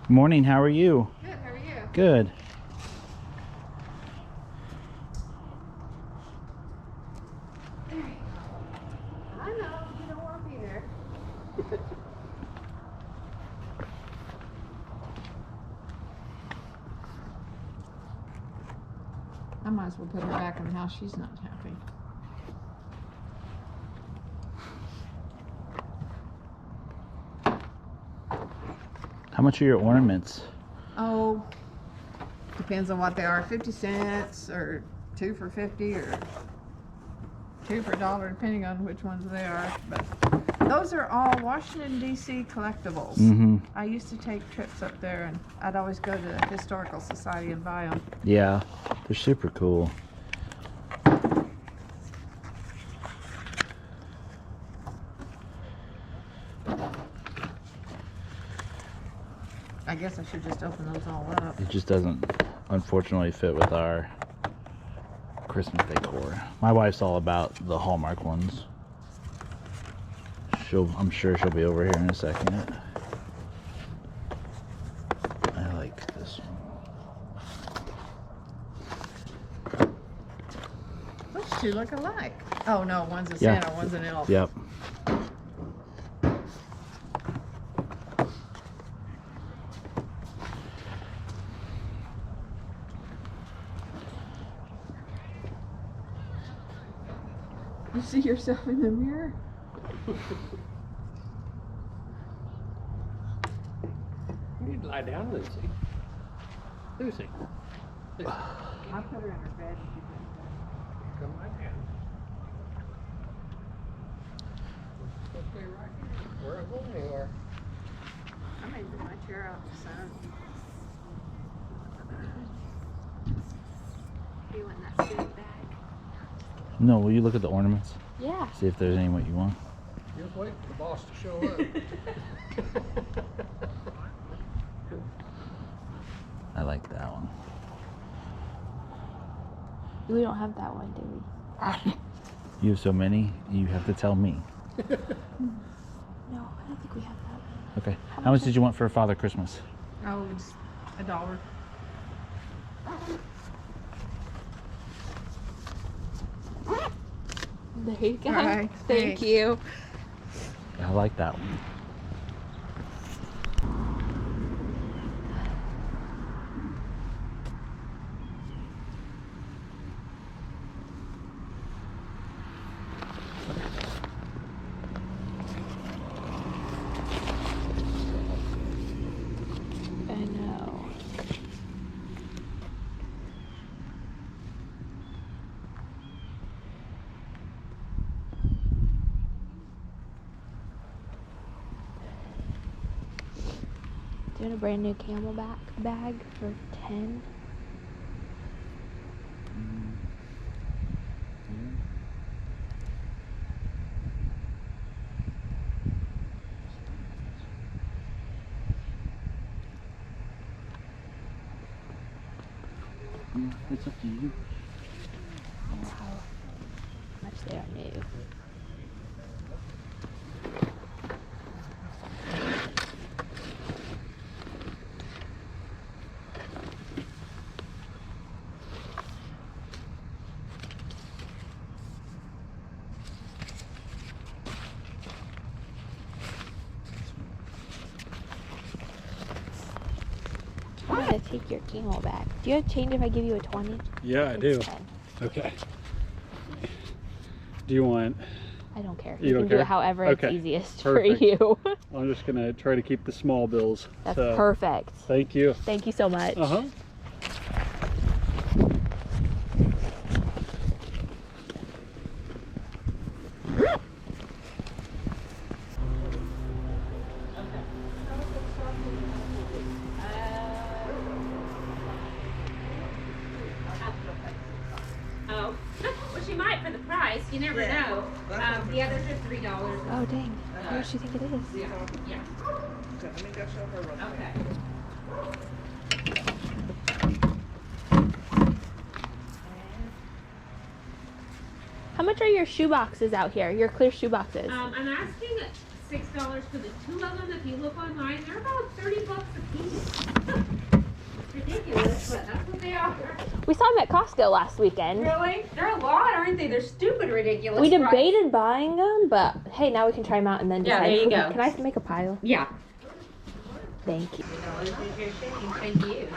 Morning, how are you? Good, how are you? Good. There you go. I know, you don't want to be there. I might as well put her back in the house. She's not happy. How much are your ornaments? Oh, depends on what they are. 50 cents or 2 for 50 or 2 for $1, depending on which ones they are. But those are all Washington, D.C. collectibles. Mm-hmm. I used to take trips up there, and I'd always go to the Historical Society and buy them. Yeah, they're super cool. I guess I should just open those all up. It just doesn't, unfortunately, fit with our Christmas decor. My wife's all about the Hallmark ones. I'm sure she'll be over here in a second. I like this one. Those two look alike. Oh no, one's a Yeah. Santa, one's an elf. Yep. You see yourself in the mirror? You need to lie down, Lucy. Lucy. Lucy. I put her in her bed and she did Come lie down. Let's stay right here. Where I'm going anywhere. that. I may put my chair out in the sun. You want that suit bag? No, will you look at the ornaments? Yeah. See if there's any what you want. Just wait for the boss to show up. I like that one. We don't have that one, do we? You have so many, you have to tell me. No, I don't think we have that one. Okay. How much did you want for Father Christmas? Oh, just $1. There you go. All right, Thank thanks. you. I like that one. I know. Doing a brand new Camelback bag for 10. Yeah, it's up to you. I don't know how much they are new. I'm gonna take your Camelback. Do you have change if I give you a 20? Yeah, I do. It's 10. Okay. Do you want? I don't care. You You don't can do care? it however Okay. it's easiest Perfect. for you. I'm just gonna try to keep the small bills. That's so, perfect. Thank you. Thank you so much. Uh huh. Oh, well, she might for the price. You never know. The others are $3. Oh dang. Who does she think it is? Yeah. Okay. How much are your shoe boxes out here? Your clear shoe boxes? I'm asking $6 for the 2 of them. If you look online, they're about $30 a piece. It's ridiculous, but that's what they are. We saw them at Costco last weekend. Really? They're a lot, aren't they? They're stupid ridiculous. We price. debated buying them, but hey, now we can try them out and then Yeah, decide. there you go. Can I make a pile? Yeah. Thank you. $3 is your shipping. Thank you.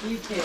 You too.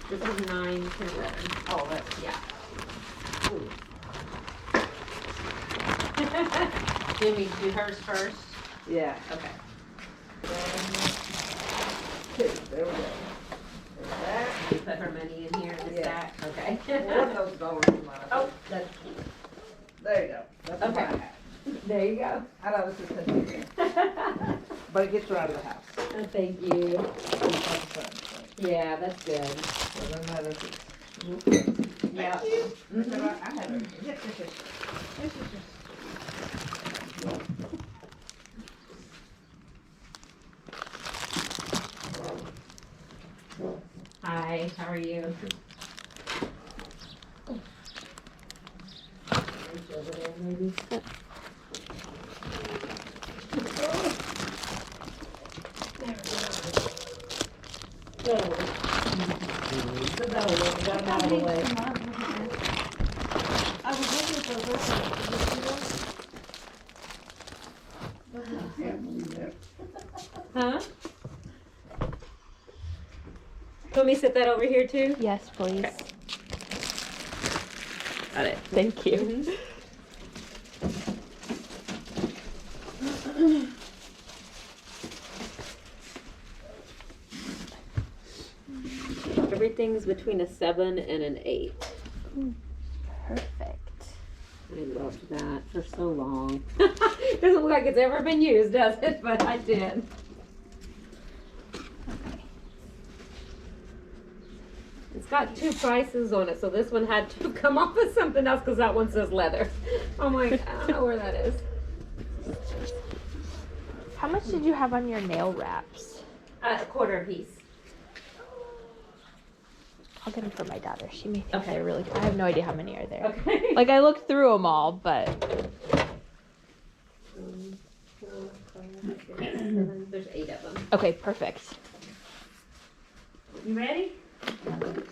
This is 9 to 11. Oh, that's, yeah. Jimmy, do hers first? Yeah. Okay. Two, there we go. There's that. You put her money in here in the Yeah. stack? Okay. One of those dollars in mine. Oh, that's There you go. That's what Okay. I have. there you go. I know this is confusing, but it gets her out of the house. Thank you. It's like a son, so Yeah, that's good. it doesn't matter if it's- Yeah. But I had her. Yes, yes, yes. Yes, yes, yes. Hi, how are you? Over there, maybe? Huh? Want me to sit that over here too? Yes, please. Okay. Got it. Thank you. Everything's between a 7 and an 8. Perfect. I loved that for so long. Doesn't look like it's ever been used, does it? But I did. It's got 2 prices on it, so this one had to come off of something else because that one says leather. I'm like, I don't know where that is. How much did you have on your nail wraps? A quarter piece. I'll get them for my daughter. She may think Okay. they're really cool. I have no idea how many are there. Okay. Like, I looked through them all, but 1, 4, 5, 6, 7. There's 8 of them. okay, perfect. You ready? Okay.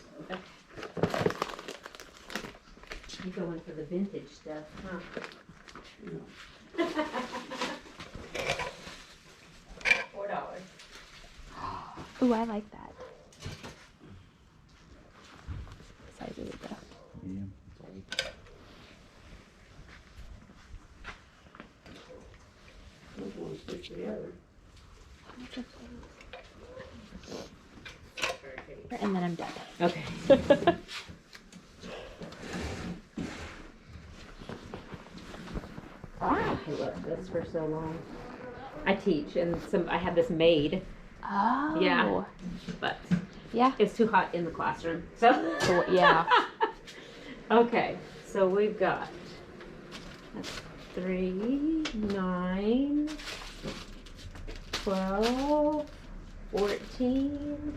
You going for the vintage stuff, huh? $4. Ooh, I like that. Size of it though. Medium. And then I'm done. Okay. I loved this for so long. I teach, and I had this made, Oh. Yeah. but Yeah. it's too hot in the classroom. So Cool, yeah. Okay, so we've got that's 3, 9, 12, 14,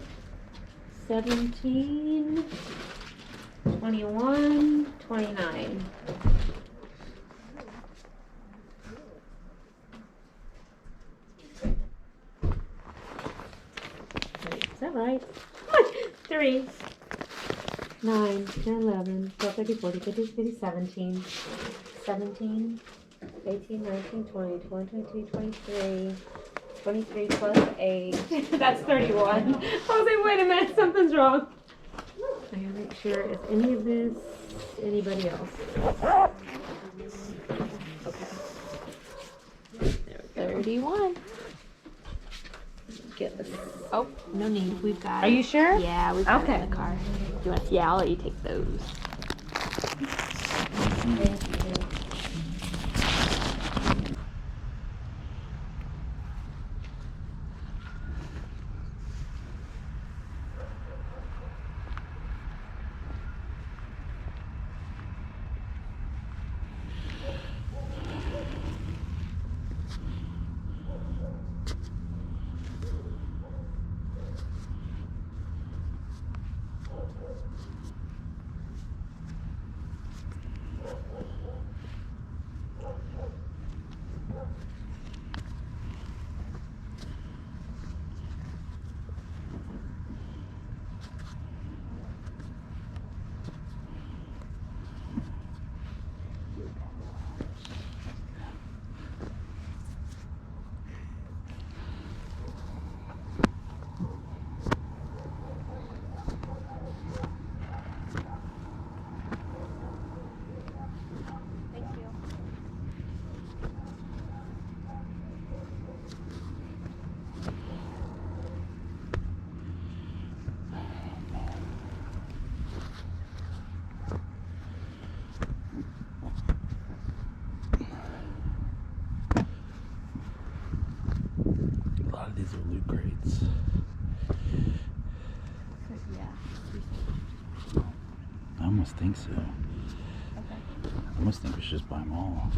17, 21, 29. Wait, is that right? 3, 9, 10, 11, 12, 13, 14, 15, 16, 17, 17, 18, 19, 20, 21, 22, 23, 23 plus 8. That's 31. I was like, wait a minute, something's wrong. I gotta make sure, is any of this anybody else? Okay. There we go. 31. get this. Oh, no need. We've got Are it. you sure? Yeah, we've got it Okay. in the car. You want? Yeah, I'll let you take those. A lot of these are loot crates. Yeah. I almost think so. I almost think we should just buy them all.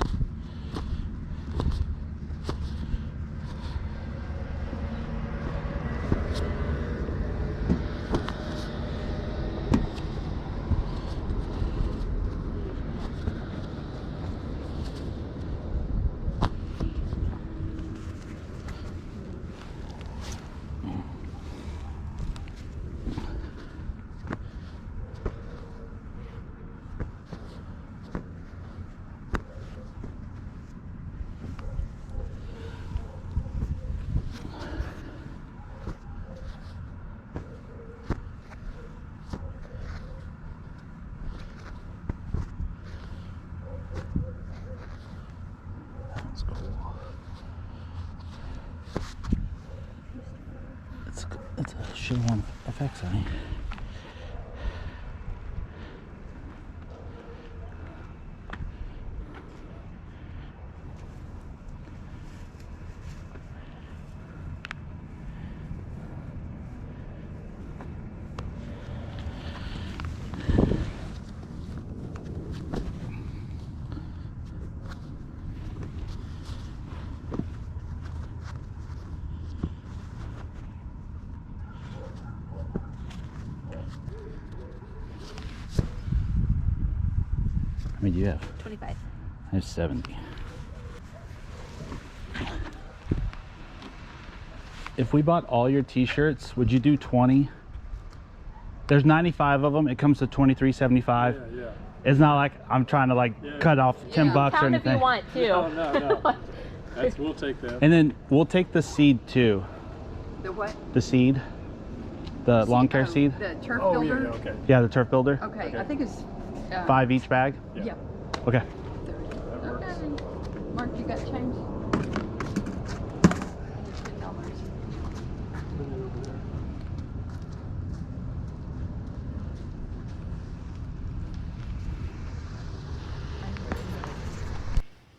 That's cool. It's a show on FX, honey. How many do you have? 25. I have 70. If we bought all your t-shirts, would you do 20? There's 95 of them. It comes to $23.75. Yeah, yeah. It's not like I'm trying to like cut off 10 bucks or Count if anything. you want to. No. We'll take that. And then we'll take the seed too. The what? The seed. The lawn care seed. The turf Oh, yeah, builder? okay. Yeah, the turf builder. Okay, I think it's. 5 each bag. Yeah. Okay. 30. That works. Okay. Mark, you got change? $10.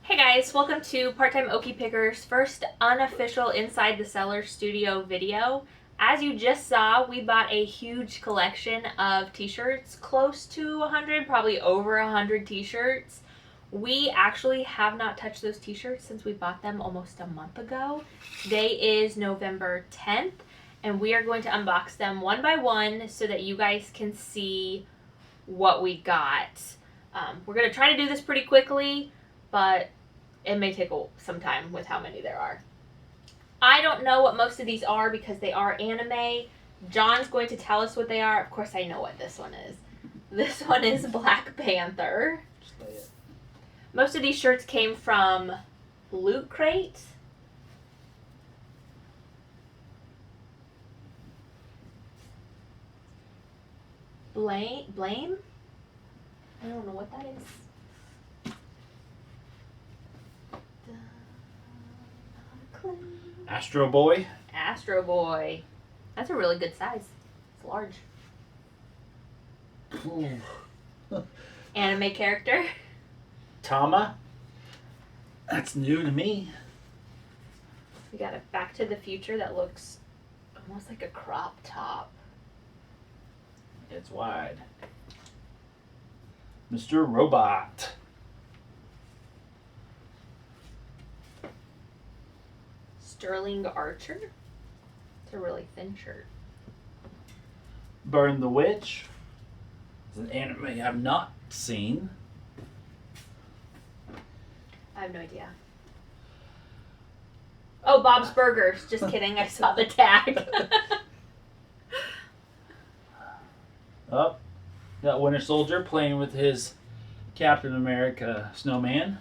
Hey guys, welcome to Part-Time Okie Picker's first unofficial Inside the Cellar Studio video. As you just saw, we bought a huge collection of t-shirts, close to 100, probably over 100 t-shirts. We actually have not touched those t-shirts since we bought them almost a month ago. Today is November 10th, and we are going to unbox them one by one so that you guys can see what we got. We're going to try to do this pretty quickly, but it may take some time with how many there are. I don't know what most of these are because they are anime. John's going to tell us what they are. Of course I know what this one is. This one is Black Panther. Most of these shirts came from Loot Crate. Blame? I don't know what that is. Astro Boy. Astro Boy. That's a really good size. It's large. Anime character. Tama. That's new to me. We got a Back to the Future that looks almost like a crop top. It's wide. Mr. Robot. Sterling Archer. It's a really thin shirt. Burn the Witch. It's an anime I've not seen. I have no idea. Oh, Bob's Burgers. Just kidding. I saw the tag. Oh, got Winter Soldier playing with his Captain America snowman.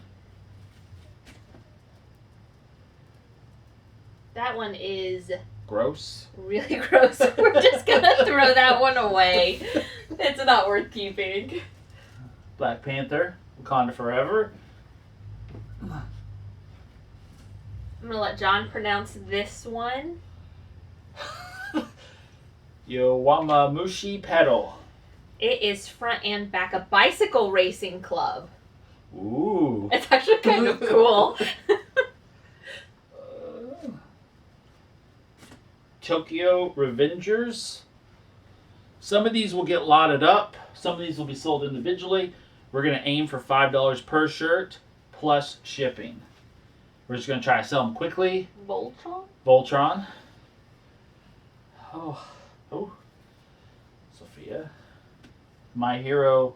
That one is Gross. really gross. We're just gonna throw that one away. It's not worth keeping. Black Panther. Wakanda Forever. I'm gonna let John pronounce this one. Yowamamushi Pedal. It is front and back a bicycle racing club. Ooh. It's actually kind of cool. Tokyo Revengers. Some of these will get lotted up. Some of these will be sold individually. We're going to aim for $5 per shirt plus shipping. We're just going to try to sell them quickly. Voltron? Voltron. Oh. Sophia. My Hero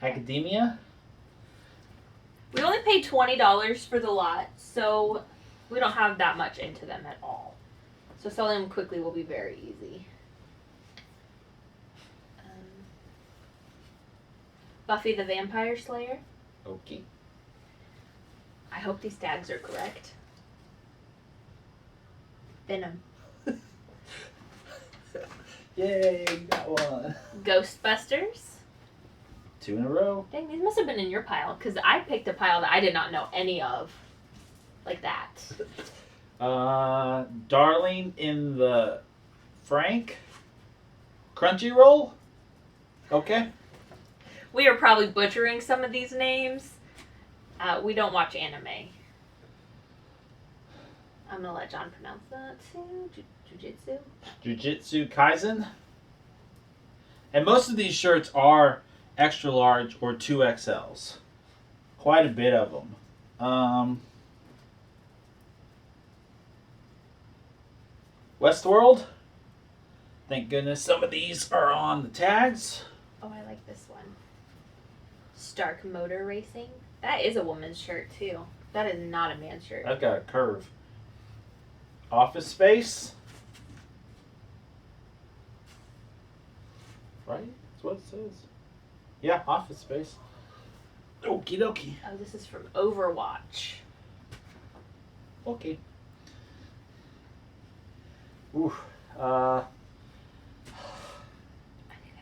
Academia. We only paid $20 for the lot, so we don't have that much into them at all. So selling them quickly will be very easy. Buffy the Vampire Slayer. Okay. I hope these tags are correct. Venom. Yay, got one. Ghostbusters. 2 in a row. Dang, these must have been in your pile, because I picked a pile that I did not know any of. Like that. Darling in the Frank. Crunchyroll. Okay. We are probably butchering some of these names. We don't watch anime. I'm gonna let John pronounce that too. Jujitsu. Jujutsu Kaisen. And most of these shirts are extra large or 2XLs. Quite a bit of them. Westworld. Thank goodness some of these are on the tags. Oh, I like this one. Stark Motor Racing. That is a woman's shirt too. That is not a man's shirt. I've got a curve. Office Space. Right? That's what it says. Yeah, Office Space. Okie dokie. Oh, this is from Overwatch. Okay. Ooh. I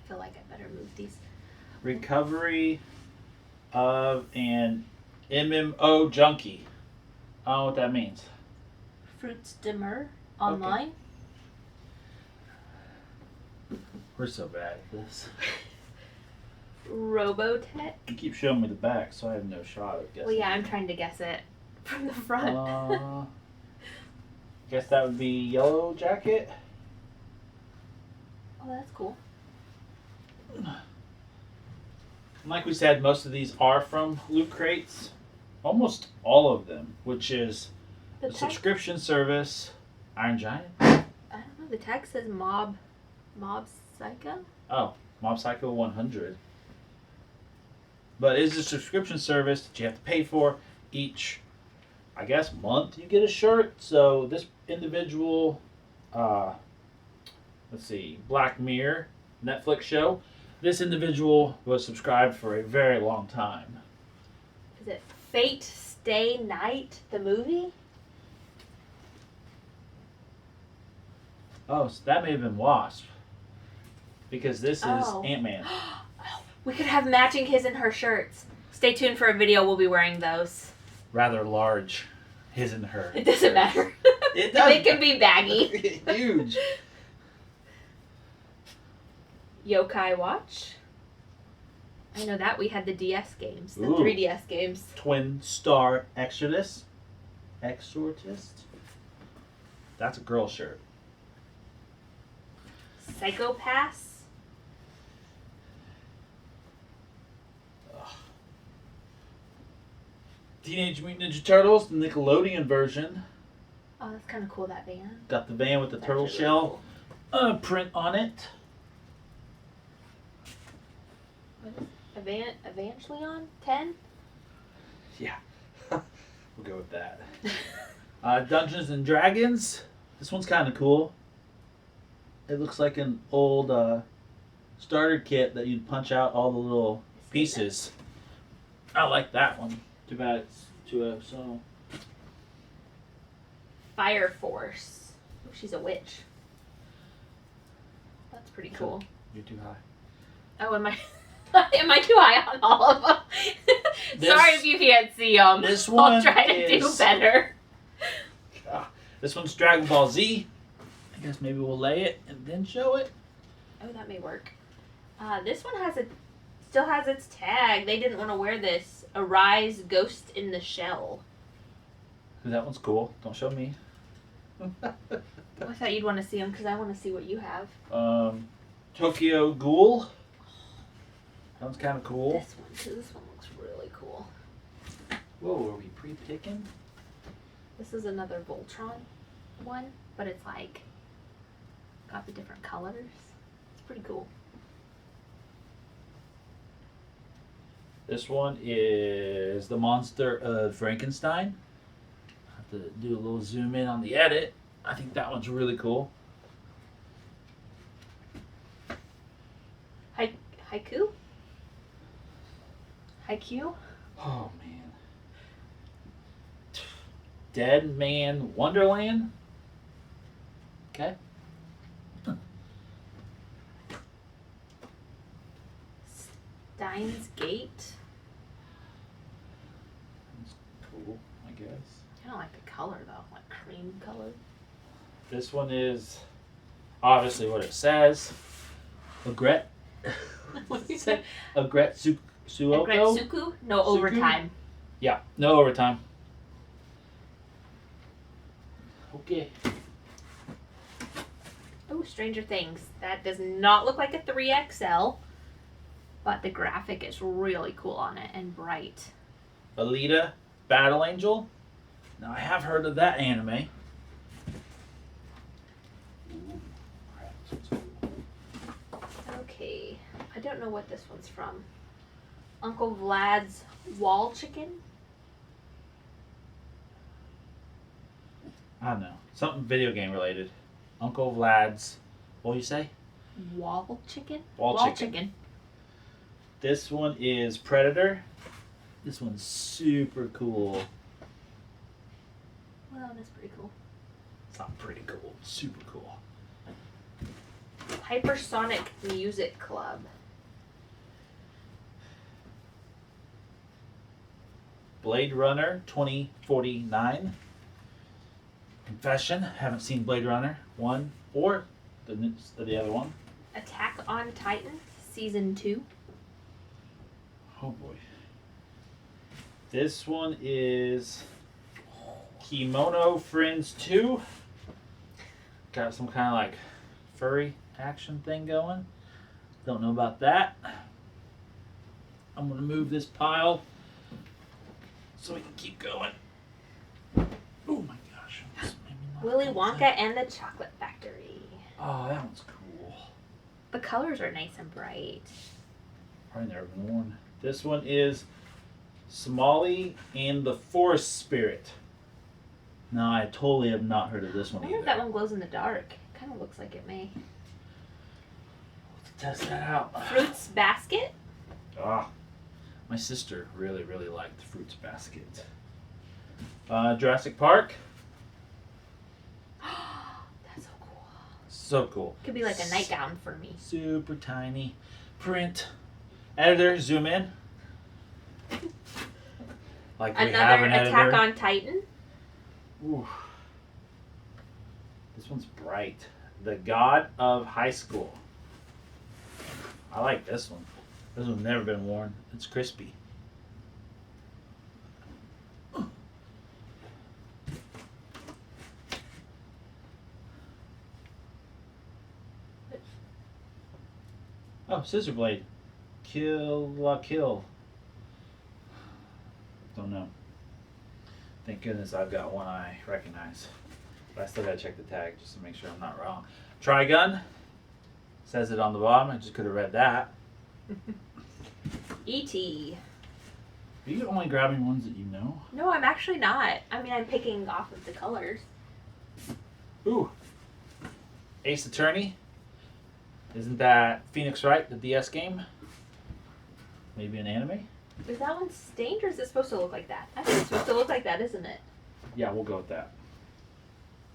feel like I better move these. Recovery of an MMO junkie. I don't know what that means. Fruits de Mer online. We're so bad at this. Robotech. You keep showing me the back, so I have no shot of guessing. Well, yeah, I'm trying to guess it from the front. Guess that would be Yellow Jacket. Oh, that's cool. Like we said, most of these are from Loot Crates. Almost all of them, which is The a tag, subscription service. Iron Giant. I don't know. The tag says Mob Psycho. Oh, Mob Psycho 100. But it is a subscription service that you have to pay for each, I guess, month you get a shirt. So this individual, let's see, Black Mirror Netflix show. This individual was subscribed for a very long time. Is it Fate Stay Night, the movie? Oh, so that may have been Wasp. Because this is Oh. Ant-Man. We could have matching his and her shirts. Stay tuned for a video. We'll be wearing those. Rather large. His and her. It doesn't matter. It does. It can be baggy. Huge. Yokai Watch. I know that we had the DS games, the Ooh. 3DS games. Twin Star Exorcist. That's a girl shirt. Psychopass. Teenage Mutant Ninja Turtles, the Nickelodeon version. Oh, that's kind of cool, that van. Got the van with the That's turtle really shell cool. print on it. What is Evangelion 10? Yeah, we'll go with that. Dungeons and Dragons. This one's kind of cool. It looks like an old starter kit that you'd punch out all the little pieces. I like that one. Too bad it's 2.0. So Fire Force. Oh, she's a witch. That's pretty cool. you're too high. Oh, am I? Am I too high on all of them? Sorry if you can't see them. This I'll one try to do is- better. This one's Dragon Ball Z. I guess maybe we'll lay it and then show it. Oh, that may work. This one still has its tag. They didn't want to wear this. Arise, Ghost in the Shell. Ooh, that one's cool. Don't show me. I thought you'd want to see them because I want to see what you have. Tokyo Ghoul. That one's kind of cool. This one too. This one looks really cool. Whoa, are we pre-picking? This is another Voltron one, but it's like got the different colors. It's pretty cool. This one is the Monster of Frankenstein. I have to do a little zoom in on the edit. I think that one's really cool. Haiku? Haiku? Oh man. Dead Man Wonderland. Okay. Steins Gate? That's cool, I guess. I don't like the color though, like cream color. This one is obviously what it says. Agret. What do you say? Agret Suoko. Suku? No Suku? overtime. Yeah, no overtime. Okay. Oh, Stranger Things. That does not look like a 3XL, but the graphic is really cool on it and bright. Alita Battle Angel. Now I have heard of that anime. Okay, I don't know what this one's from. Uncle Vlad's Wall Chicken? I don't know. Something video game related. Uncle Vlad's. What do you say? Wall Chicken? Wall chicken. This one is Predator. This one's super cool. Well, that's pretty cool. It's not pretty cool. It's super cool. Hypersonic Music Club. Blade Runner 2049. Confession, haven't seen Blade Runner 1 or the other one. Attack on Titan Season 2. Oh boy. This one is Kimono Friends 2. Got some kind of like furry action thing going. Don't know about that. I'm gonna move this pile so we can keep going. Oh my gosh. Maybe not Willy that Wonka side. and the Chocolate Factory. Oh, that one's cool. The colors are nice and bright. Probably never been worn. This one is Somali and the Forest Spirit. No, I totally have not heard of this I one wonder either. if that one glows in the dark. Kind of looks like it may. Let's test that out. Fruits Basket. Ah, my sister really, really liked Fruits Basket. Jurassic Park. That's so cool. So cool. Could be like a nightgown for me. Super tiny print. Editor, zoom in. Like we have Another an Attack editor. on Titan. Ooh. This one's bright. The God of High School. I like this one. This one's never been worn. It's crispy. Oh, scissor blade. Kill la kill. Don't know. Thank goodness I've got one I recognize. But I still gotta check the tag just to make sure I'm not wrong. Trigun. Says it on the bottom. I just could have read that. E.T. Are you only grabbing ones that you know? No, I'm actually not. I mean, I'm picking off of the colors. Ooh. Ace Attorney. Isn't that Phoenix Wright, the DS game? Maybe an anime? Is that one stained or is it supposed to look like that? I think it's supposed to look like that, isn't it? Yeah, we'll go with that.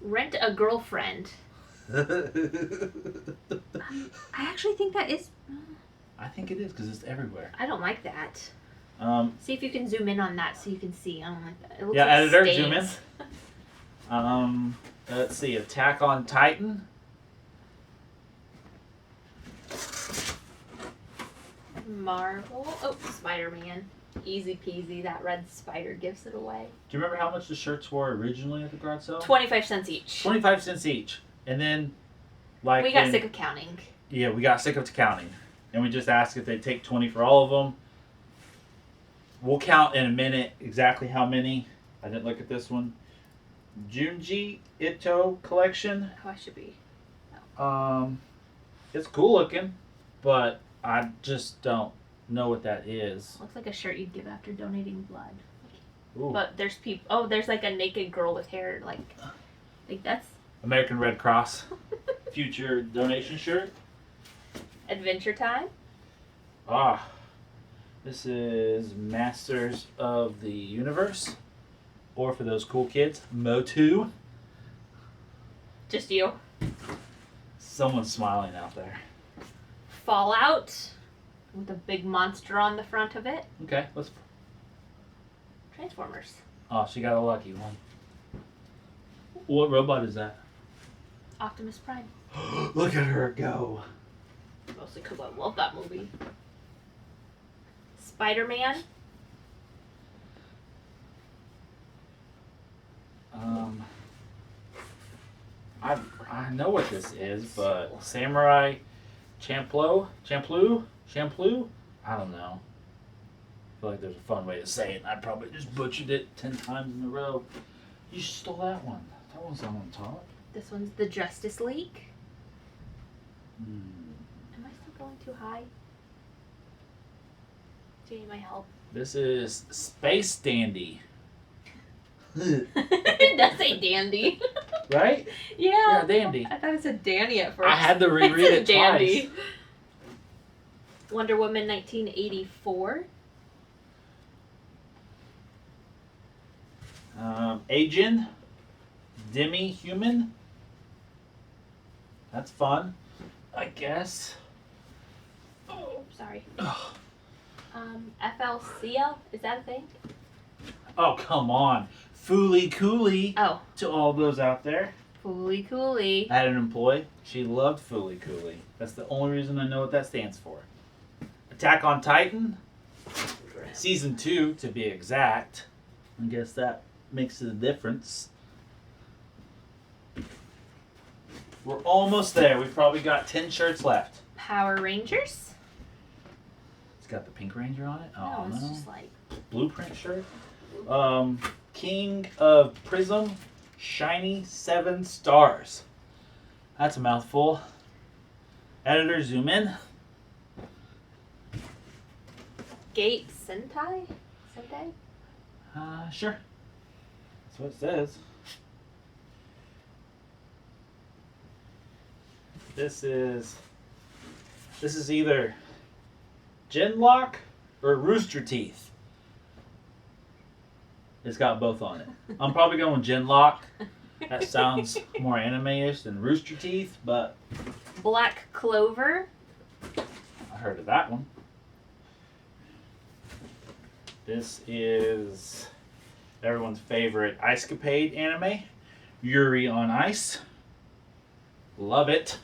Rent a Girlfriend. I actually think that is... I think it is because it's everywhere. I don't like that. See if you can zoom in on that so you can see. I don't like that. It looks Yeah, like editor, stains. zoom in. Let's see, Attack on Titan. Marvel. Oh, Spider-Man. Easy peasy. That red spider gives it away. Do you remember how much the shirts were originally at the garage sale? 25 cents each. 25 cents each. And then, like... We got sick of counting. Yeah, we got sick of counting. And we just asked if they'd take 20 for all of them. We'll count in a minute exactly how many. I didn't look at this one. Junji Ito collection. Oh, I should be. It's cool looking, but I just don't know what that is. Looks like a shirt you'd give after donating blood. Ooh. But there's people. Oh, there's like a naked girl with hair. Like that's American Red Cross future donation shirt. Adventure Time. Ah, this is Masters of the Universe, or for those cool kids, Motu. Just you. Someone's smiling out there. Fallout. With a big monster on the front of it. Okay, let's. Transformers. Oh, she got a lucky one. What robot is that? Optimus Prime. Look at her go. Mostly because I love that movie. Spider-Man. I know what this is, but Samurai Champloo? I don't know. I feel like there's a fun way to say it. I probably just butchered it 10 times in a row. You stole that one. That one's not on top. This one's the Justice League. Hmm. Am I still going too high? Do you need my help? This is Space Dandy. It does say dandy. Right? Yeah. Yeah, dandy. I thought it said Danny at first. I had to reread it dandy. twice. Wonder Woman 1984. Agent Demi-Human. That's fun, I guess. Oh, sorry. FLCL, is that a thing? Oh, come on. Fooly Cooley Oh, to all those out there. Fooly Cooly. I had an employee. She loved Fooly Cooley. That's the only reason I know what that stands for. Attack on Titan. Season 2, to be exact. I guess that makes a difference. We're almost there. We've probably got 10 shirts left. Power Rangers. It's got the Pink Ranger on it. Oh, no, it's no. just like Blueprint shirt. King of Prism. Shiny 7 stars. That's a mouthful. Editor, zoom in. Gate Sentai. Sure. That's what it says. This is either Genlock or Rooster Teeth. It's got both on it. I'm probably going Genlock. That sounds more anime-ish than Rooster Teeth, but Black Clover. I heard of that one. This is everyone's favorite Ice Capade anime, Yuri on Ice. Love it.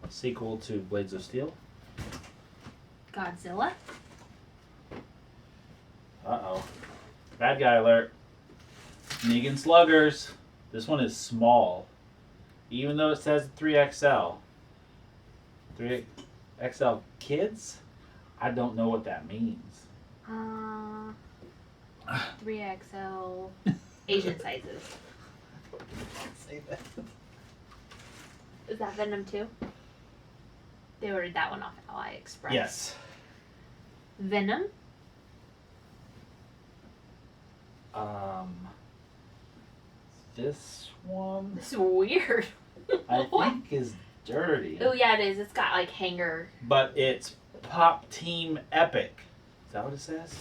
Sequel to Blades of Steel. Godzilla. Uh-oh. Bad guy alert. Negan Sluggers. This one is small. Even though it says 3XL. 3XL kids? I don't know what that means. 3XL Asian sizes. Say that. Is that Venom 2? They ordered that one off AliExpress. Yes. Venom. This one This is weird. I think is dirty. Oh yeah, it is. It's got like hanger. But it's Pop Team Epic. Is that what it says?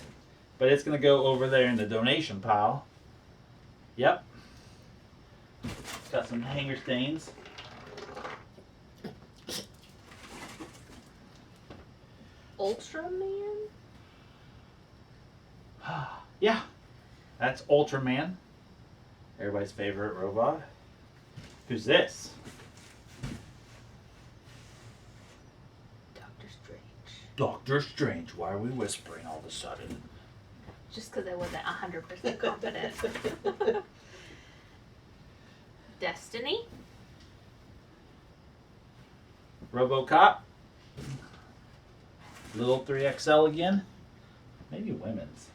But it's gonna go over there in the donation pile. Yep. It's got some hanger stains. Ultraman. Yeah. That's Ultraman. Everybody's favorite robot. Who's this? Doctor Strange. Doctor Strange. Why are we whispering all of a sudden? Just because I wasn't 100% confident. Destiny. RoboCop. Little 3XL again. Maybe women's.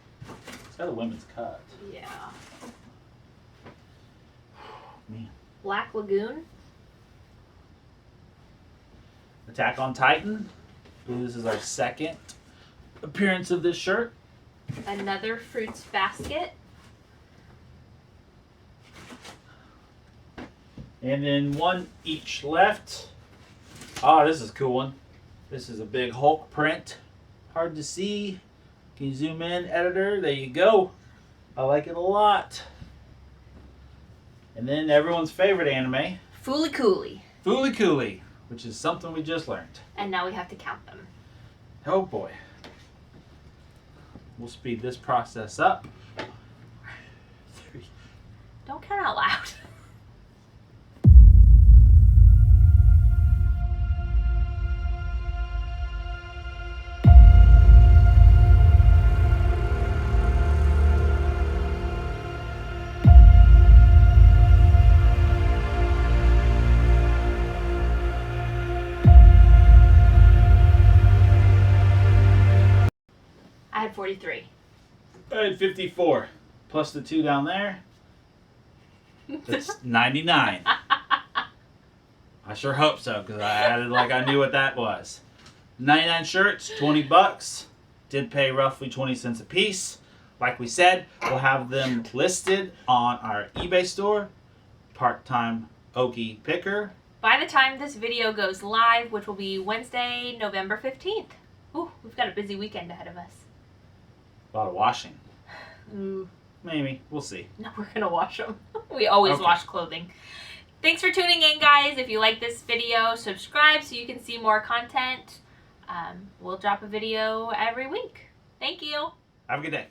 It's got a women's cut. Yeah. Man. Black Lagoon. Attack on Titan. Ooh, this is our second appearance of this shirt. Another Fruits Basket. And then one each left. Oh, this is a cool one. This is a big Hulk print. Hard to see. Can you zoom in, editor? There you go. I like it a lot. And then everyone's favorite anime, Fooly Cooly. Fooly Cooly, which is something we just learned. And now we have to count them. Oh boy. We'll speed this process up. 3. Don't count out loud. I had 43. I had 54. Plus the 2 down there. That's 99. I sure hope so, because I added like I knew what that was. 99 shirts, $20. Did pay roughly 20 cents a piece. Like we said, we'll have them listed on our eBay store. Part-time Okie Picker. By the time this video goes live, which will be Wednesday, November 15th. Ooh, we've got a busy weekend ahead of us. A lot of washing. Ooh. Maybe. We'll see. No, we're gonna wash them. We always Okay. wash clothing. Thanks for tuning in, guys. If you like this video, subscribe so you can see more content. We'll drop a video every week. Thank you. Have a good day.